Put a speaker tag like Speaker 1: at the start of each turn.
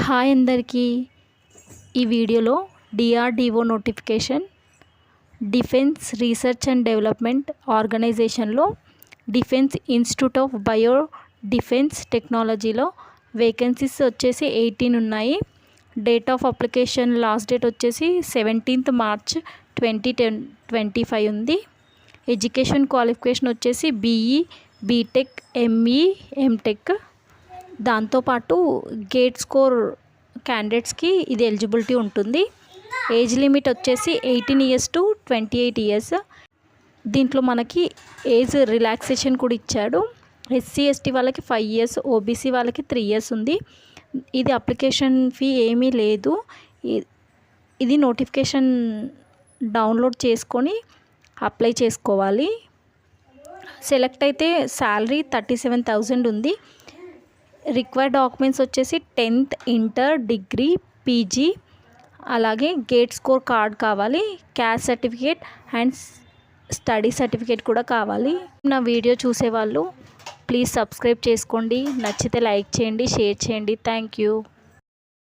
Speaker 1: Hi అందరికీ. ఈ వీడియోలో DRDO notification defence research and development ఆర్గనైజేషన్లో defence institute of bio defence టెక్నాలజీలో వేకెన్సీస్ వచ్చేసి 18 ఉన్నాయి. Date of application last date వచ్చేసి 17th March 2025 ఉంది. ఎడ్యుకేషన్ క్వాలిఫికేషన్ వచ్చేసి బీఈ, బీటెక్, ఎంఈ, ఎంటెక్. దాంతోపాటు గేట్ స్కోర్ క్యాండిడేట్స్కి ఇది ఎలిజిబిలిటీ ఉంటుంది. ఏజ్ లిమిట్ వచ్చేసి 18 years to 28 years. దీంట్లో మనకి ఏజ్ రిలాక్సేషన్ కూడా ఇచ్చాడు. ఎస్సీ ఎస్టీ వాళ్ళకి 5 years, ఓబీసీ వాళ్ళకి 3 years ఉంది. ఇది అప్లికేషన్ ఫీ ఏమీ లేదు. ఇది నోటిఫికేషన్ డౌన్లోడ్ చేసుకొని అప్లై చేసుకోవాలి. సెలెక్ట్ అయితే శాలరీ 37,000 ఉంది. రిక్వైర్డ్ డాక్యుమెంట్స్ వచ్చేసి 10th, ఇంటర్, డిగ్రీ, పీజీ, అలాగే గేట్ స్కోర్ కార్డ్ కావాలి. Caste certificate and study certificate కూడా కావాలి. నా వీడియో చూసేవాళ్ళు ప్లీజ్ సబ్స్క్రైబ్ చేసుకోండి. నచ్చితే లైక్ చేయండి, షేర్ చేయండి. Thank you.